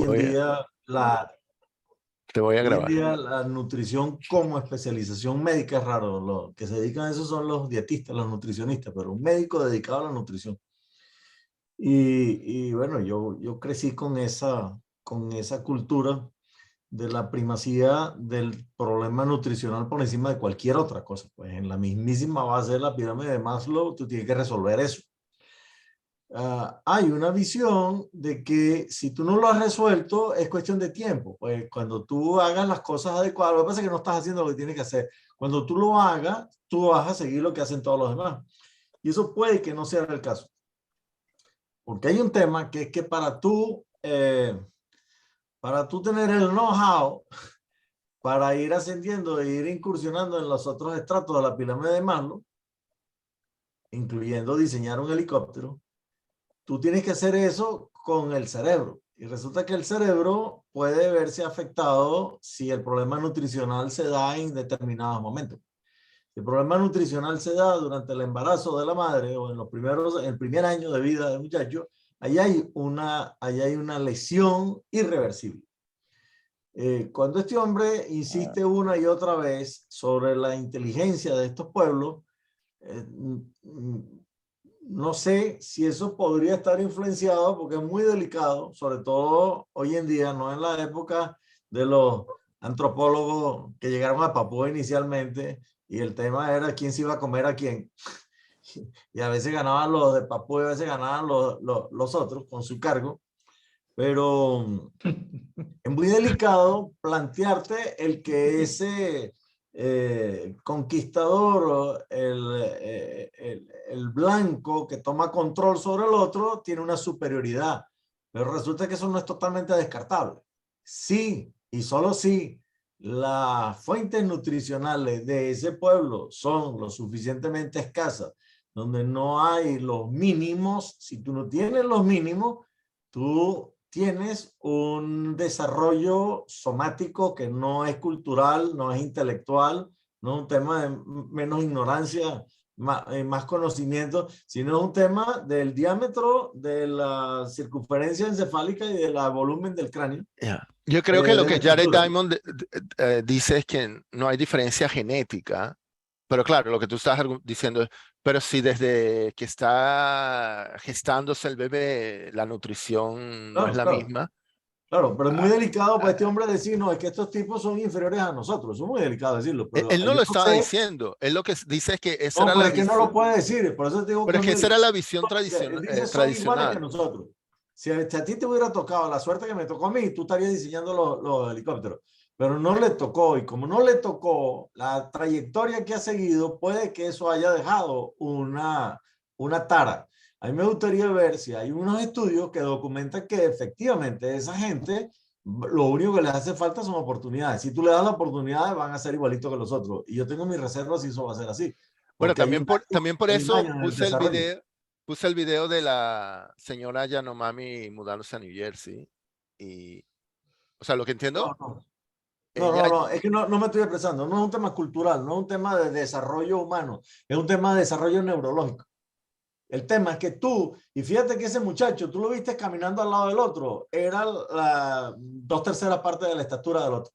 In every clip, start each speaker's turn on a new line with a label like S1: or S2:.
S1: en día
S2: te voy a
S1: hoy en
S2: grabar.
S1: día la nutrición como especialización médica es raro. Los que se dedican a eso son los dietistas, los nutricionistas, pero un médico dedicado a la nutrición. Y bueno, yo crecí con esa cultura de la primacía del problema nutricional por encima de cualquier otra cosa. Pues en la mismísima base de la pirámide de Maslow, tú tienes que resolver eso. Hay una visión de que si tú no lo has resuelto, es cuestión de tiempo. Pues cuando tú hagas las cosas adecuadas, lo que pasa es que no estás haciendo lo que tienes que hacer. Cuando tú lo hagas, tú vas a seguir lo que hacen todos los demás. Y eso puede que no sea el caso. Porque hay un tema que es que para tú tener el know-how, para ir ascendiendo e ir incursionando en los otros estratos de la pirámide de Maslow, incluyendo diseñar un helicóptero, tú tienes que hacer eso con el cerebro. Y resulta que el cerebro puede verse afectado si el problema nutricional se da en determinados momentos. Si el problema nutricional se da durante el embarazo de la madre o en el primer año de vida del muchacho, ahí hay una lesión irreversible. Cuando este hombre insiste una y otra vez sobre la inteligencia de estos pueblos, no sé si eso podría estar influenciado porque es muy delicado, sobre todo hoy en día, no en la época de los antropólogos que llegaron a Papúa inicialmente y el tema era quién se iba a comer a quién. Y a veces ganaban los de Papúa y a veces ganaban los otros con su cargo. Pero es muy delicado plantearte el que ese conquistador, el blanco que toma control sobre el otro, tiene una superioridad. Pero resulta que eso no es totalmente descartable. Sí, y solo si las fuentes nutricionales de ese pueblo son lo suficientemente escasas, donde no hay los mínimos, si tú no tienes los mínimos, tú tienes un desarrollo somático que no es cultural, no es intelectual, no es un tema de menos ignorancia, más conocimiento, sino es un tema del diámetro de la circunferencia encefálica y del volumen del cráneo.
S2: Yeah. Yo creo que lo
S1: de la
S2: que Jared
S1: estructura.
S2: Diamond dice es que no hay diferencia genética, pero claro, lo que tú estás diciendo es, pero si desde que está gestándose el bebé la nutrición no es
S1: Claro,
S2: la
S1: claro.
S2: misma.
S1: Claro, pero es muy delicado para este hombre decir, no, es que estos tipos son inferiores a nosotros. Es muy delicado decirlo, pero
S2: Él no
S1: yo
S2: lo
S1: no
S2: estaba
S1: sé.
S2: diciendo, él lo que dice es que esa
S1: No,
S2: era
S1: pero
S2: la
S1: es que no lo
S2: visión,
S1: puede decir, por eso te digo
S2: pero
S1: que
S2: es
S1: es
S2: que
S1: muy
S2: esa era
S1: delicado.
S2: la visión
S1: Él dice, son iguales que
S2: tradicional.
S1: nosotros. Si a ti te hubiera tocado la suerte que me tocó a mí, tú estarías diseñando los helicópteros. Pero no le tocó, y como no le tocó, la trayectoria que ha seguido, puede que eso haya dejado una tara. A mí me gustaría ver si hay unos estudios que documentan que efectivamente esa gente, lo único que les hace falta son oportunidades. Si tú le das la oportunidad, van a ser igualitos que los otros. Y yo tengo mis reservas si eso va a ser así.
S2: Bueno,
S1: Porque
S2: también por
S1: hay un
S2: eso
S1: daño en el desarrollo.
S2: puse el video de la señora Yanomami mudándose a New Jersey. Y, o sea, lo que
S1: No,
S2: entiendo,
S1: no. No,
S2: ella,
S1: no, no, es que no me estoy expresando. No es un tema cultural, no es un tema de desarrollo humano, es un tema de desarrollo neurológico. El tema es que tú, y fíjate que ese muchacho, tú lo viste caminando al lado del otro, era la 2/3 partes de la estatura del otro,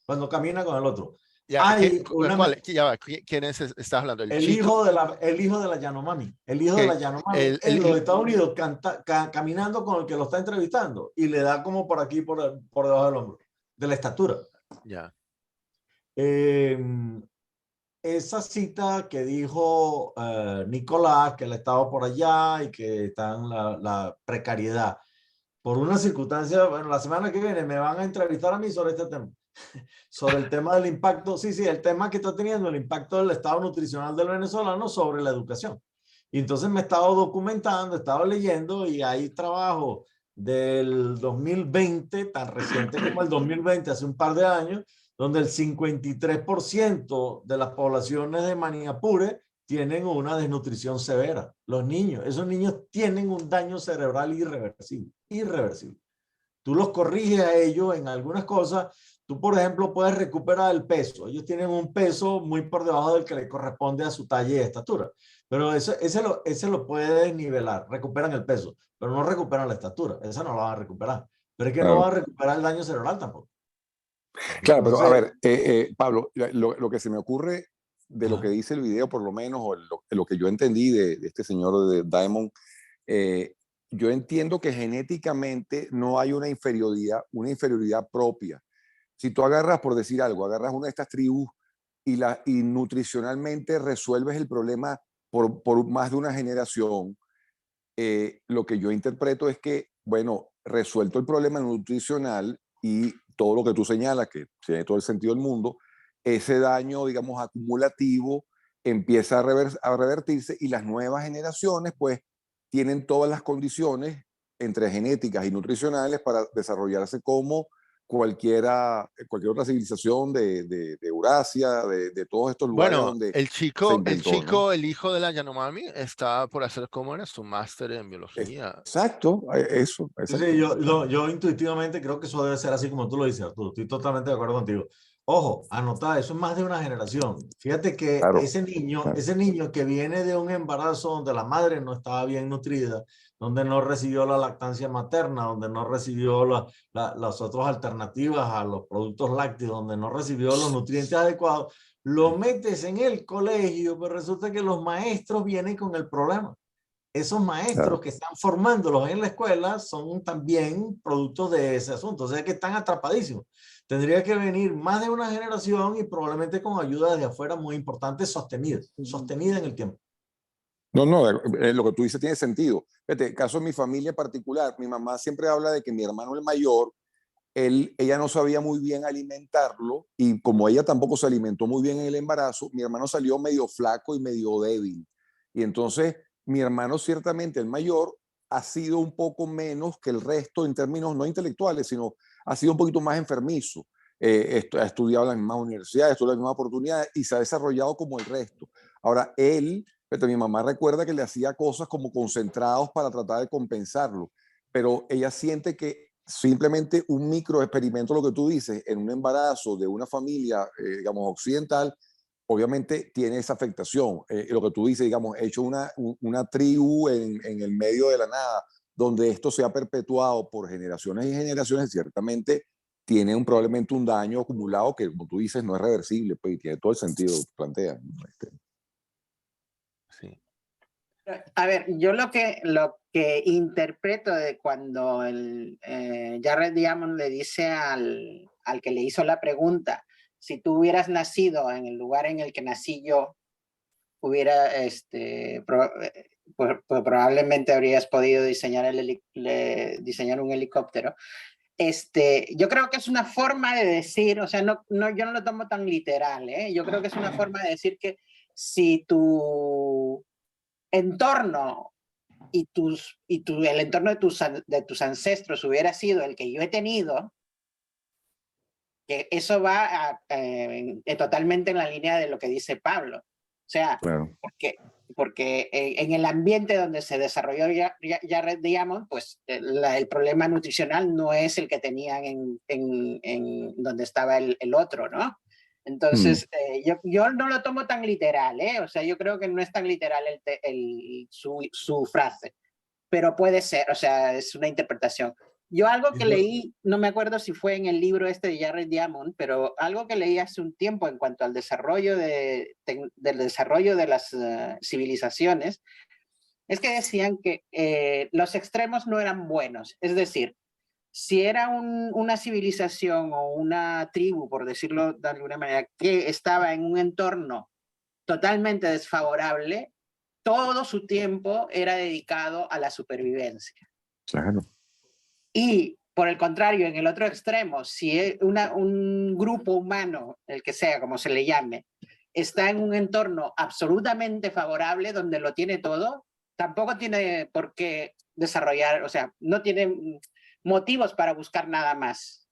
S1: cuando camina con el otro.
S2: ya,
S1: Hay una,
S2: ya va, ¿quién estás hablando? ¿El
S1: el
S2: chico?
S1: hijo de la Yanomami, el hijo de la
S2: Que
S1: Yanomami en los Estados Unidos caminando con el que lo está entrevistando y le da como por aquí, por debajo del hombro, de la estatura.
S2: ya.
S1: Eh, esa cita que dijo Nicolás, que él estaba por allá y que está en la precariedad. Por una circunstancia, bueno, la semana que viene me van a entrevistar a mí sobre este tema. Sobre el tema del impacto, sí, el tema que está teniendo el impacto del estado nutricional del venezolano sobre la educación. Y entonces me he estado documentando, he estado leyendo y hay trabajo del 2020, tan reciente como el 2020, hace un par de años, donde el 53% de las poblaciones de Maniapure tienen una desnutrición severa. Los niños, esos niños tienen un daño cerebral irreversible, irreversible. Tú los corriges a ellos en algunas cosas. Tú, por ejemplo, puedes recuperar el peso. Ellos tienen un peso muy por debajo del que le corresponde a su talla y estatura. Pero ese lo puedes nivelar. Recuperan el peso, pero no recuperan la estatura. Esa no la van a recuperar. pero es que no va
S3: Claro.
S1: a recuperar el daño cerebral tampoco.
S3: Claro, pero a
S1: Entonces,
S3: ver, Pablo, lo que se me ocurre de lo que
S1: ajá,
S3: dice el video, por lo menos, o lo que yo entendí de este señor de Diamond, eh, yo entiendo que genéticamente no hay una inferioridad propia. Si tú agarras, por decir algo, agarras una de estas tribus y nutricionalmente resuelves el problema por más de una generación, lo que yo interpreto es que, bueno, resuelto el problema nutricional y todo lo que tú señalas, que tiene todo el sentido del mundo, ese daño, digamos, acumulativo empieza a revertirse y las nuevas generaciones, pues, tienen todas las condiciones entre genéticas y nutricionales para desarrollarse como cualquier otra civilización de Eurasia, de todos estos lugares
S2: Bueno,
S3: donde se inventó, ¿no?
S2: el hijo de la Yanomami, está por hacer como era su máster en biología.
S3: Exacto, eso,
S1: sí, sí,
S3: exacto.
S1: yo intuitivamente creo que eso debe ser así como tú lo dices, Arturo. Estoy totalmente de acuerdo contigo. Ojo, anotá, eso es más de una generación. Fíjate que
S3: Claro, claro.
S1: ese niño que viene de un embarazo donde la madre no estaba bien nutrida, donde no recibió la lactancia materna, donde no recibió las otras alternativas a los productos lácteos, donde no recibió los nutrientes adecuados, lo metes en el colegio, pero resulta que los maestros vienen con el problema. Esos maestros
S3: Claro.
S1: que están formándolos en la escuela son también productos de ese asunto, o sea que están atrapadísimos. Tendría que venir más de una generación y probablemente con ayuda de afuera muy importante, sostenida en el tiempo.
S3: No, no, lo que tú dices tiene sentido. Fíjate, caso de mi familia particular, mi mamá siempre habla de que mi hermano el mayor, ella no sabía muy bien alimentarlo y como ella tampoco se alimentó muy bien en el embarazo, mi hermano salió medio flaco y medio débil. Y entonces mi hermano ciertamente el mayor ha sido un poco menos que el resto en términos no intelectuales, sino ha sido un poquito más enfermizo. Ha estudiado en las mismas universidades, ha estudiado en las mismas oportunidades y se ha desarrollado como el resto. Ahora, pero mi mamá recuerda que le hacía cosas como concentrados para tratar de compensarlo, pero ella siente que simplemente un micro experimento, lo que tú dices, en un embarazo de una familia, digamos, occidental, obviamente tiene esa afectación. Lo que tú dices, digamos, hecho una tribu en el medio de la nada, donde esto se ha perpetuado por generaciones y generaciones, ciertamente tiene probablemente un daño acumulado que, como tú dices, no es reversible, pues, y tiene todo el sentido que plantea.
S2: Sí.
S4: A ver, yo lo que interpreto de cuando Jared Diamond le dice al que le hizo la pregunta, si tú hubieras nacido en el lugar en el que nací yo, hubiera, pues probablemente habrías podido diseñar un helicóptero. Yo creo que es una forma de decir, o sea, yo no lo tomo tan literal, ¿eh? Yo creo que es una forma de decir que si tu entorno el entorno de tus ancestros hubiera sido el que yo he tenido, que eso va totalmente en la línea de lo que dice Pablo. O sea,
S3: Claro.
S4: porque en el ambiente donde se desarrolló Jared Diamond, pues el problema nutricional no es el que tenían en donde estaba el otro, ¿no? Entonces, yo no lo tomo tan literal, ¿eh? O sea, yo creo que no es tan literal su frase, pero puede ser, o sea, es una interpretación. Yo algo que leí, no me acuerdo si fue en el libro este de Jared Diamond, pero algo que leí hace un tiempo en cuanto al desarrollo del desarrollo de las civilizaciones, es que decían que los extremos no eran buenos. Es decir, si era una civilización o una tribu, por decirlo de alguna manera, que estaba en un entorno totalmente desfavorable, todo su tiempo era dedicado a la supervivencia.
S3: Claro.
S4: Y por el contrario, en el otro extremo, si un grupo humano, el que sea, como se le llame, está en un entorno absolutamente favorable, donde lo tiene todo, tampoco tiene por qué desarrollar, o sea, no tiene motivos para buscar nada más.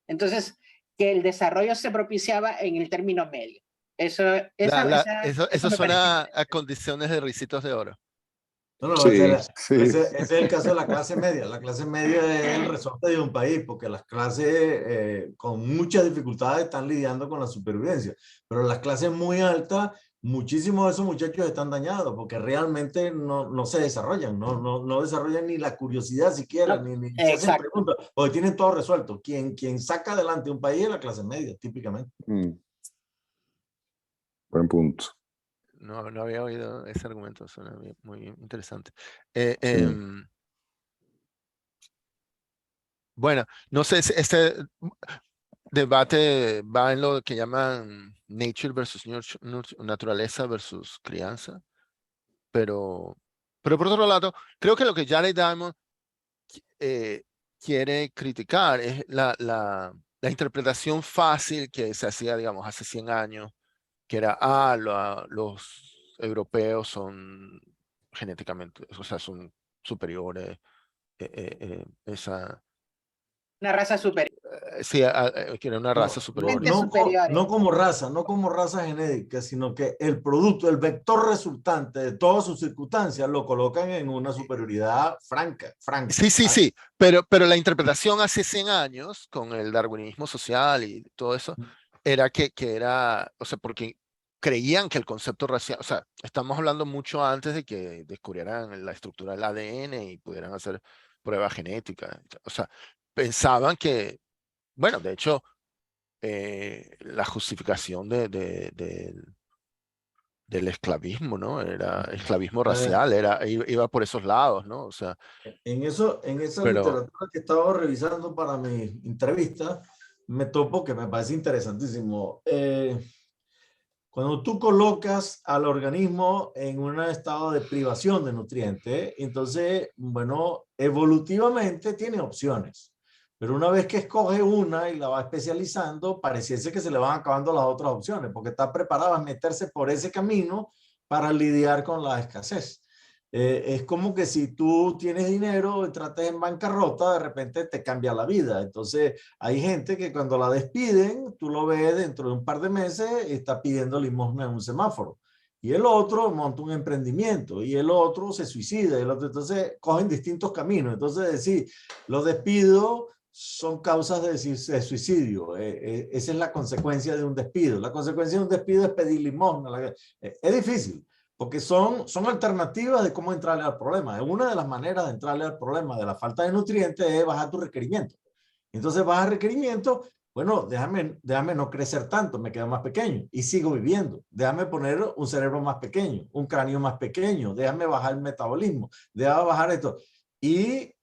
S4: Entonces, que el desarrollo se propiciaba en el término medio. Eso
S2: Eso
S4: me parece.
S2: suena a condiciones de ricitos de oro.
S1: No,
S3: Sí, sí.
S1: ese es el caso de la clase media. La clase media es el resorte de un país, porque las clases con muchas dificultades están lidiando con la supervivencia, pero las clases muy altas muchísimos de esos muchachos están dañados porque realmente no se desarrollan, no desarrollan ni la curiosidad siquiera,
S4: No,
S1: ni se hacen
S4: exacto.
S1: preguntas, porque tienen todo resuelto. Quien saca adelante un país es la clase media, típicamente.
S3: Buen punto.
S2: No había oído ese argumento, suena muy interesante. Bueno, no sé si este debate va en lo que llaman nature versus naturaleza versus crianza, pero por otro lado, creo que lo que Jared Diamond quiere criticar es la interpretación fácil que se hacía, digamos, hace 100 años, que era, los europeos son genéticamente, o sea, son superiores,
S4: Una raza superior.
S2: sí, que era una raza superior.
S4: Superiores.
S1: No como raza genética, sino que el producto, el vector resultante de todas sus circunstancias lo colocan en una superioridad franca.
S2: Sí, pero la interpretación hace 100 años con el darwinismo social y todo eso era que era, o sea, porque creían que el concepto racial, o sea, estamos hablando mucho antes de que descubrieran la estructura del ADN y pudieran hacer pruebas genéticas, o sea, pensaban que, bueno, de hecho, la justificación del esclavismo, ¿no? Era esclavismo racial, iba por esos lados, ¿no? O sea,
S1: en esa
S2: pero
S1: literatura que estaba revisando para mi entrevista, me topo que me parece interesantísimo. Cuando tú colocas al organismo en un estado de privación de nutrientes, entonces, bueno, evolutivamente tiene opciones. Pero una vez que escoge una y la va especializando, pareciese que se le van acabando las otras opciones, porque está preparado a meterse por ese camino para lidiar con la escasez. Es como que si tú tienes dinero y trates en bancarrota, de repente te cambia la vida. Entonces, hay gente que cuando la despiden, tú lo ves dentro de un par de meses, está pidiendo limosna en un semáforo. Y el otro monta un emprendimiento y el otro se suicida. Entonces, cogen distintos caminos. Entonces, decir, los despidos son causas de suicidio. Esa es la consecuencia de un despido. La consecuencia de un despido es pedir limosna. Es difícil porque son alternativas de cómo entrarle al problema. Una de las maneras de entrarle al problema de la falta de nutrientes es bajar tu requerimiento. Entonces bajas requerimiento, bueno, déjame no crecer tanto, me quedo más pequeño y sigo viviendo. Déjame poner un cerebro más pequeño, un cráneo más pequeño, déjame bajar el metabolismo, déjame bajar esto. Y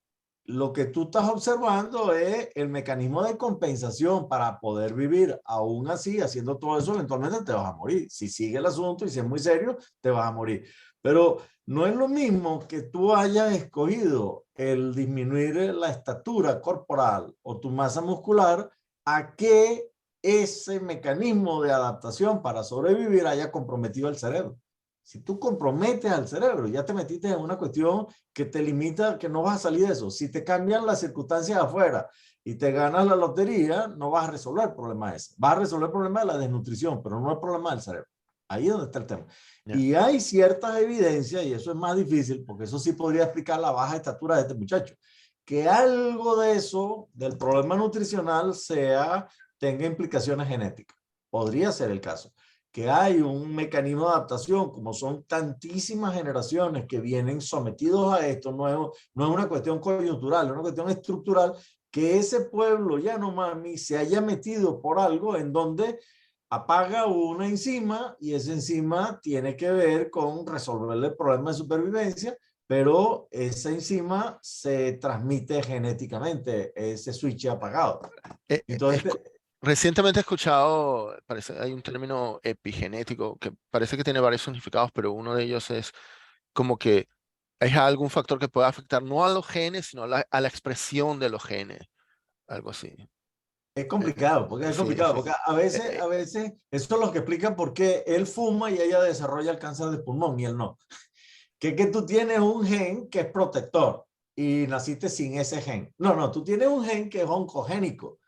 S1: lo que tú estás observando es el mecanismo de compensación para poder vivir. Aún así, haciendo todo eso, eventualmente te vas a morir. Si sigue el asunto y si es muy serio, te vas a morir. Pero no es lo mismo que tú hayas escogido el disminuir la estatura corporal o tu masa muscular a que ese mecanismo de adaptación para sobrevivir haya comprometido el cerebro. Si tú comprometes al cerebro, ya te metiste en una cuestión que te limita, que no vas a salir de eso. Si te cambian las circunstancias afuera y te ganas la lotería, no vas a resolver el problema ese. Vas a resolver el problema de la desnutrición, pero no el problema del cerebro. Ahí es donde está el tema. Yeah. Y hay ciertas evidencias, y eso es más difícil, porque eso sí podría explicar la baja estatura de este muchacho, que algo de eso, del problema nutricional, tenga implicaciones genéticas. Podría ser el caso. Que hay un mecanismo de adaptación, como son tantísimas generaciones que vienen sometidos a esto, no es una cuestión coyuntural, es una cuestión estructural, que ese pueblo Yanomami se haya metido por algo en donde apaga una enzima y esa enzima tiene que ver con resolver el problema de supervivencia, pero esa enzima se transmite genéticamente, ese switch apagado. Entonces,
S2: recientemente he escuchado, hay un término epigenético que parece que tiene varios significados, pero uno de ellos es como que hay algún factor que puede afectar no a los genes, sino a la expresión de los genes, algo así.
S1: Es complicado, porque a veces eso es lo que explica por qué él fuma y ella desarrolla el cáncer de pulmón y él no. Que tú tienes un gen que es protector y naciste sin ese gen. No, tú tienes un gen que es oncogénico,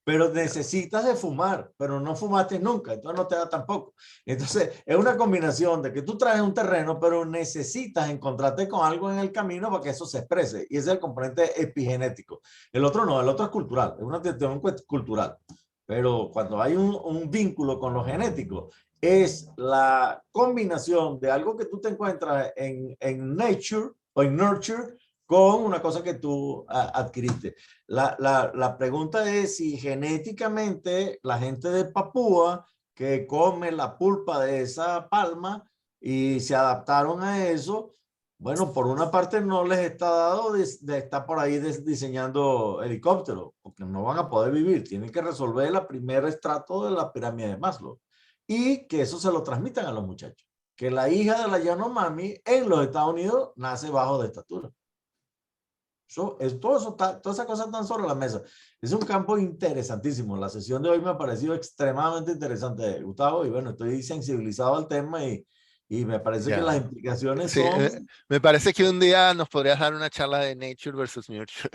S1: pero necesitas de fumar, pero no fumaste nunca, entonces no te da tampoco. Entonces, es una combinación de que tú traes un terreno, pero necesitas encontrarte con algo en el camino para que eso se exprese, y ese es el componente epigenético. El otro no, el otro es cultural, es una cuestión cultural. pero cuando hay un vínculo con lo genético, es la combinación de algo que tú te encuentras en nature o en nurture con una cosa que tú adquiriste. La pregunta es si genéticamente la gente de Papúa que come la pulpa de esa palma y se adaptaron a eso, bueno, por una parte no les está dado de estar por ahí diseñando helicópteros, porque no van a poder vivir, tienen que resolver el primer estrato de la pirámide de Maslow y que eso se lo transmitan a los muchachos, que la hija de la Yanomami en los Estados Unidos nace bajo de estatura. Todo eso está, todas esas cosas están sobre la mesa. Es un campo interesantísimo. La sesión de hoy me ha parecido extremadamente interesante, Gustavo, y bueno, estoy sensibilizado al tema y me parece que las implicaciones
S2: sí,
S1: son...
S2: me parece que un día nos podrías dar una charla de Nature versus Nurture.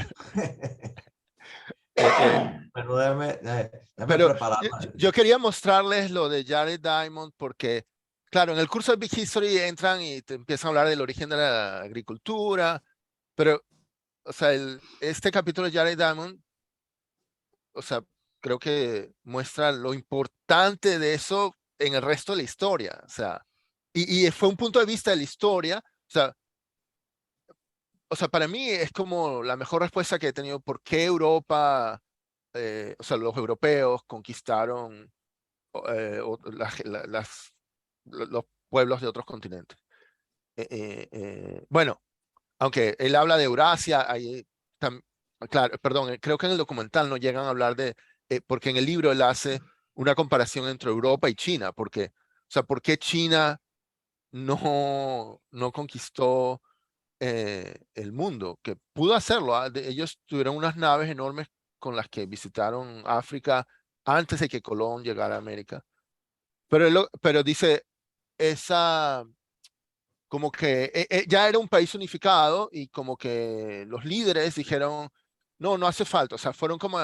S1: Pero déjame
S2: Pero
S1: prepararme.
S2: yo quería mostrarles lo de Jared Diamond porque, claro, en el curso de Big History entran y te empiezan a hablar del origen de la agricultura, pero, o sea, este capítulo de Jared Diamond, o sea, creo que muestra lo importante de eso en el resto de la historia, o sea, y fue un punto de vista de la historia, o sea, para mí es como la mejor respuesta que he tenido por qué Europa, o sea, los europeos conquistaron los pueblos de otros continentes. Bueno, aunque él habla de Eurasia, claro, perdón, creo que en el documental no llegan a hablar porque en el libro él hace una comparación entre Europa y China, porque, o sea, ¿por qué China no conquistó el mundo? Que pudo hacerlo. Ellos tuvieron unas naves enormes con las que visitaron África antes de que Colón llegara a América. Pero dice, como que ya era un país unificado y como que los líderes dijeron, no hace falta, o sea, fueron como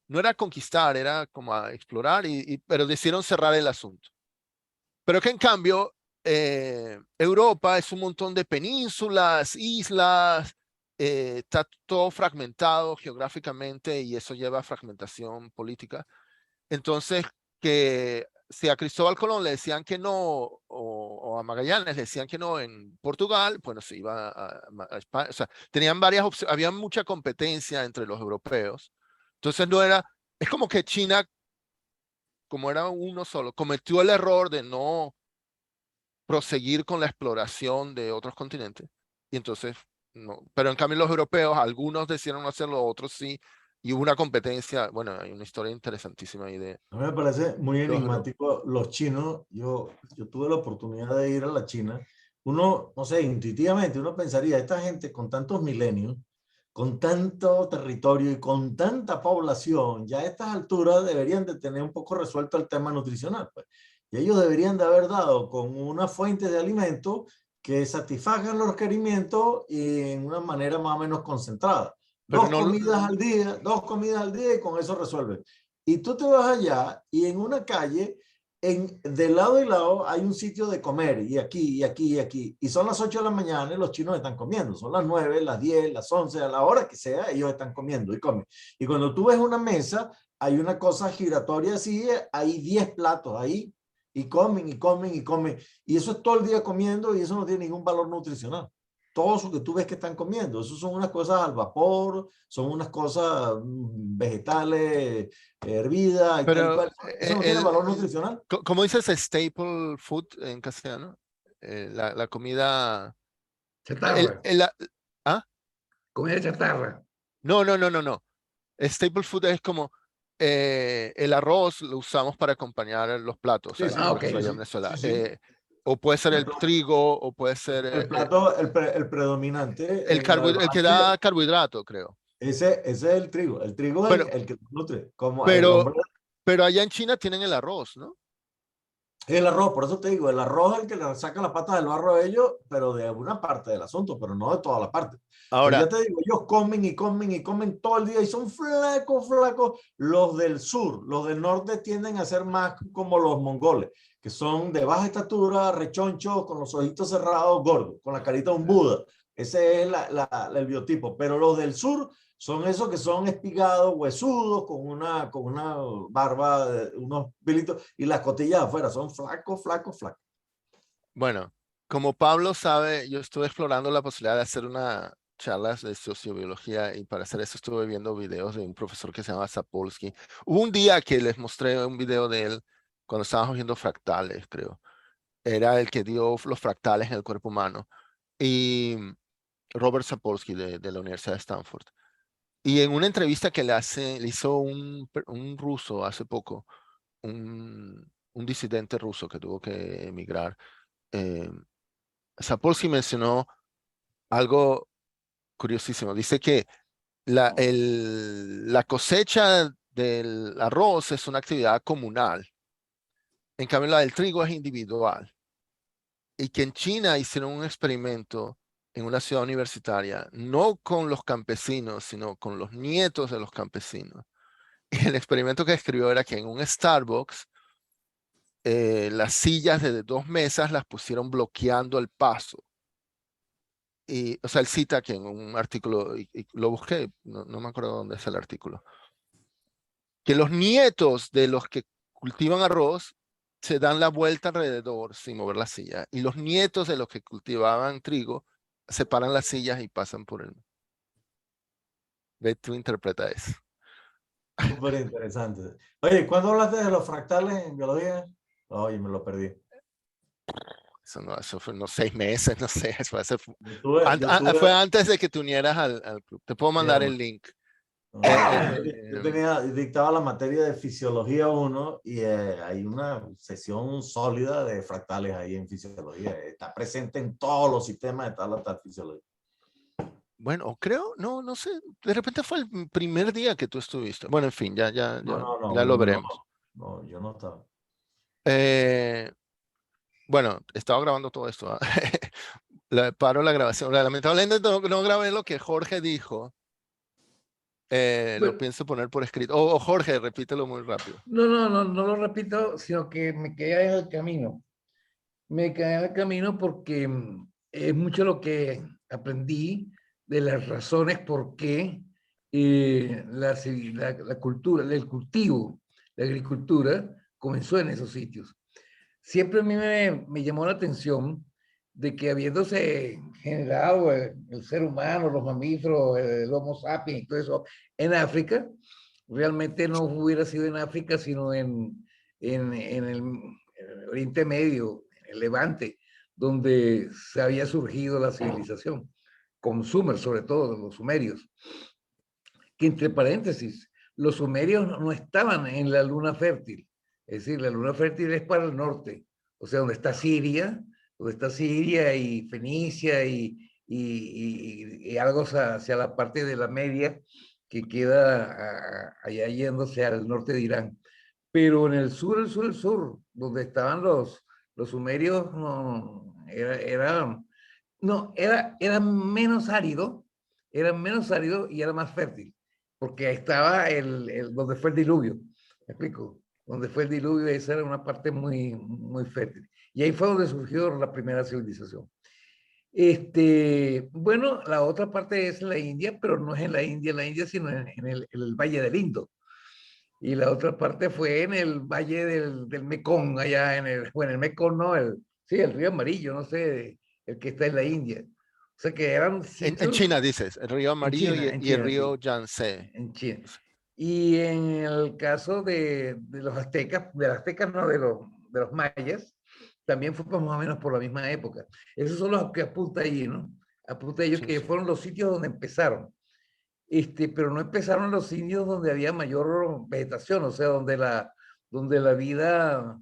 S2: no era conquistar, era como a explorar, pero decidieron cerrar el asunto. Pero que en cambio, Europa es un montón de penínsulas, islas, está todo fragmentado geográficamente y eso lleva a fragmentación política. Entonces, que si a Cristóbal Colón le decían que no, o a Magallanes le decían que no en Portugal, bueno, se iba a España. O sea, tenían varias opciones, había mucha competencia entre los europeos. Entonces no era, es como que China, como era uno solo, cometió el error de no proseguir con la exploración de otros continentes. Y entonces, no. Pero en cambio los europeos, algunos decidieron no hacerlo, otros sí. Y hubo una competencia, bueno, hay una historia interesantísima ahí de...
S1: A mí me parece muy enigmático los chinos. Yo tuve la oportunidad de ir a la China. Uno, no sé, intuitivamente uno pensaría, esta gente con tantos milenios, con tanto territorio y con tanta población, ya a estas alturas deberían de tener un poco resuelto el tema nutricional, pues. Y ellos deberían de haber dado con una fuente de alimento que satisfagan los requerimientos y en una manera más o menos concentrada.
S2: Pero
S1: Dos comidas al día y con eso resuelven. Y tú te vas allá y en una calle, de lado y lado hay un sitio de comer y aquí, y aquí, y aquí. Y son las 8 de la mañana y los chinos están comiendo. Son las 9, las 10, las 11, a la hora que sea, ellos están comiendo y comen. Y cuando tú ves una mesa, hay una cosa giratoria así, hay 10 platos ahí y comen y comen y comen. Y eso es todo el día comiendo y eso no tiene ningún valor nutricional. Todo eso que tú ves que están comiendo, eso son unas cosas al vapor, son unas cosas vegetales, hervidas y tal y cual. Eso no tiene valor nutricional.
S2: ¿Cómo dices staple food en castellano? La comida...
S5: Chatarra.
S2: ¿Ah?
S5: Comida chatarra.
S2: No. Staple food es como el arroz lo usamos para acompañar los platos.
S1: Sí,
S2: Allá, por
S5: ok.
S2: ejemplo, allá en Venezuela.
S1: Sí.
S2: O puede ser el trigo, o puede ser
S1: El plato, el predominante.
S2: el que da carbohidrato, creo.
S1: Ese es el trigo. El trigo es el que nutre. Como el
S2: Pero,
S1: hombre.
S2: pero allá en China tienen el arroz, ¿no?
S1: El arroz, por eso te digo, el arroz es el que le saca la pata del barro a ellos, pero de alguna parte del asunto, pero no de toda la parte.
S2: Ahora,
S1: ya te digo, ellos comen y comen y comen todo el día y son flacos, flacos. Los del sur, los del norte tienden a ser más como los mongoles, que son de baja estatura, rechonchos, con los ojitos cerrados, gordos, con la carita de un Buda. Ese es el biotipo. Pero los del sur son esos que son espigados, huesudos, con una barba, unos pelitos, y las costillas afuera son flacos, flacos, flacos.
S2: Bueno, como Pablo sabe, yo estuve explorando la posibilidad de hacer una charla de sociobiología y para hacer eso estuve viendo videos de un profesor que se llama Sapolsky. Hubo un día que les mostré un video de él cuando estábamos viendo fractales, creo. Era el que dio los fractales en el cuerpo humano. Y Robert Sapolsky de la Universidad de Stanford. Y en una entrevista que le hizo un ruso hace poco, un disidente ruso que tuvo que emigrar, Sapolsky mencionó algo curiosísimo. Dice que la cosecha del arroz es una actividad comunal. En cambio, la del trigo es individual. Y que en China hicieron un experimento en una ciudad universitaria, no con los campesinos, sino con los nietos de los campesinos. Y el experimento que escribió era que en un Starbucks, las sillas de 2 mesas las pusieron bloqueando el paso. Y, o sea, él cita que en un artículo, y lo busqué, no me acuerdo dónde es el artículo, que los nietos de los que cultivan arroz se dan la vuelta alrededor sin mover la silla, y los nietos de los que cultivaban trigo separan las sillas y pasan por el... Ve, tú interpreta eso.
S1: Súper interesante. Oye, ¿cuándo hablaste de los fractales en biología? Oye, me lo perdí.
S2: Eso fue unos 6 meses, no sé, eso fue,
S1: Yo
S2: fue antes de que te unieras al club. Te puedo mandar el link.
S1: Yo dictaba la materia de fisiología 1 y hay una sesión sólida de fractales ahí en fisiología. Está presente en todos los sistemas de tal fisiología.
S2: Bueno, creo, no sé, de repente fue el primer día que tú estuviste. Bueno, en fin, ya lo veremos.
S1: No, yo no estaba.
S2: Bueno, estaba grabando todo esto. Paro la grabación. Lamentablemente no grabé lo que Jorge dijo. Lo pienso poner por escrito. O Jorge, repítelo muy rápido.
S5: No lo repito, sino que me quedé en el camino. Me quedé en el camino porque es mucho lo que aprendí de las razones por qué la cultura, el cultivo, la agricultura comenzó en esos sitios. Siempre a mí me llamó la atención de que habiéndose generado el ser humano, los mamíferos, el Homo sapiens y todo eso en África, realmente no hubiera sido en África, sino en el Oriente Medio, en el Levante, donde se había surgido la civilización, con Sumer, sobre todo, los sumerios. Que entre paréntesis, los sumerios no estaban en la luna fértil, es decir, la luna fértil es para el norte, o sea, donde está Siria y Fenicia y algo hacia la parte de la Media que queda allá yéndose al norte de Irán. Pero en el sur, donde estaban los sumerios, era menos árido, y era más fértil, porque estaba donde fue el diluvio, ¿me explico? Donde fue el diluvio, esa era una parte muy, muy fértil. Y ahí fue donde surgió la primera civilización. Bueno, la otra parte es en la India, pero no es en la India, sino en el Valle del Indo. Y la otra parte fue en el Valle del Mekong, allá bueno, el Mekong no, sí, el río Amarillo, no sé, el que está en la India. O sea que eran sitios,
S2: en China dices, el río Amarillo y el río Yangtze.
S5: En China. Y en el caso de los aztecas, no, de los mayas, también fue más o menos por la misma época. Esos son los que apunta allí, ¿no? Apunta ellos que fueron los sitios donde empezaron. Pero no empezaron los sitios donde había mayor vegetación, o sea, donde la vida,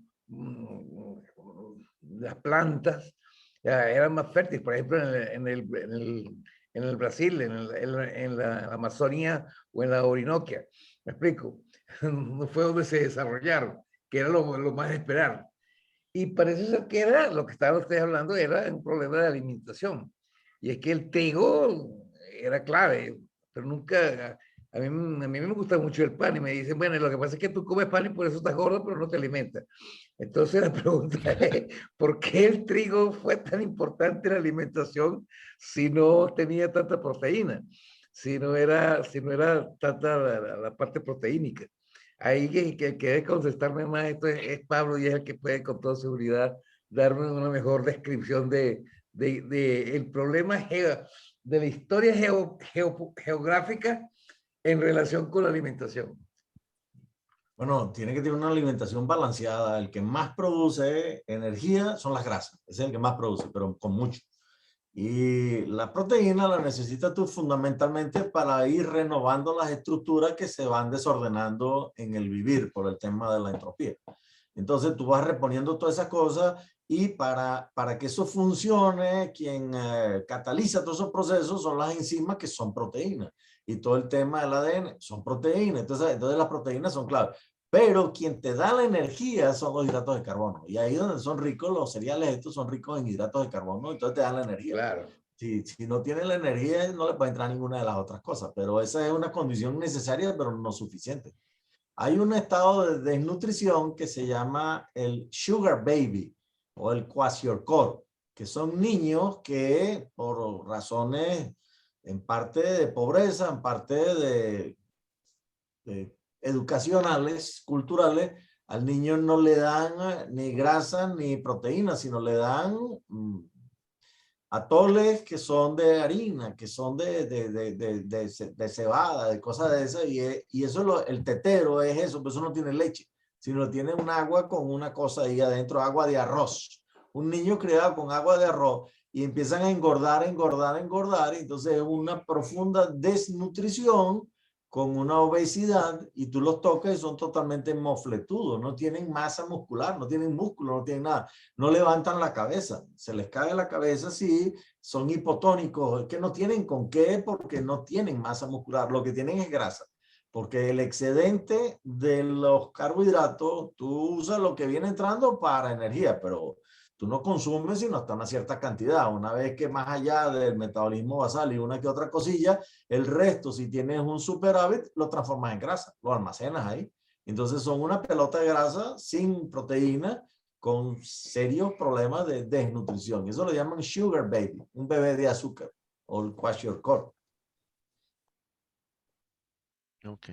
S5: las plantas eran más fértiles. Por ejemplo, en el Brasil, en la Amazonía o en la Orinoquia. ¿Me explico? No fue donde se desarrollaron, que era lo más de esperar. Y parece ser que era, lo que estaban ustedes hablando, era un problema de alimentación. Y es que el trigo era clave, pero nunca, a mí me gusta mucho el pan y me dicen, bueno, lo que pasa es que tú comes pan y por eso estás gordo, pero no te alimentas. Entonces la pregunta es, ¿por qué el trigo fue tan importante en la alimentación si no tenía tanta proteína? si no era tanta la parte proteínica. Ahí que quiere contestarme más, esto es Pablo y es el que puede con toda seguridad darme una mejor descripción de el problema de la historia geográfica en relación con la alimentación.
S1: Bueno, tiene que tener una alimentación balanceada. El que más produce energía son las grasas. Es el que más produce, pero con mucho. Y la proteína la necesitas tú fundamentalmente para ir renovando las estructuras que se van desordenando en el vivir por el tema de la entropía. Entonces tú vas reponiendo todas esas cosas y para que eso funcione, quien cataliza todos esos procesos son las enzimas que son proteínas. Y todo el tema del ADN son proteínas. Entonces las proteínas son clave. Pero quien te da la energía son los hidratos de carbono. Y ahí donde son ricos los cereales, estos son ricos en hidratos de carbono, entonces te dan la energía.
S5: Claro.
S1: Si no tienen la energía, no le puede entrar ninguna de las otras cosas. Pero esa es una condición necesaria, pero no suficiente. Hay un estado de desnutrición que se llama el sugar baby o el kwashiorkor, que son niños que por razones en parte de pobreza, en parte de educacionales, culturales, al niño no le dan ni grasa ni proteína, sino le dan atoles que son de harina, que son de cebada, de cosas de esas, y eso el tetero es eso, pero eso no tiene leche, sino tiene un agua con una cosa ahí adentro, agua de arroz. Un niño criado con agua de arroz y empiezan a engordar, y entonces es una profunda desnutrición con una obesidad, y tú los tocas y son totalmente mofletudos, no tienen masa muscular, no tienen músculo, no tienen nada, no levantan la cabeza, se les cae la cabeza, sí, son hipotónicos, que no tienen con qué, porque no tienen masa muscular, lo que tienen es grasa, porque el excedente de los carbohidratos, tú usas lo que viene entrando para energía, pero tú no consumes sino hasta una cierta cantidad. Una vez que más allá del metabolismo basal y una que otra cosilla, el resto, si tienes un superávit, lo transformas en grasa, lo almacenas ahí. Entonces son una pelota de grasa sin proteína, con serios problemas de desnutrición. Eso lo llaman sugar baby, un bebé de azúcar, o el kwashiorkor.
S2: Ok.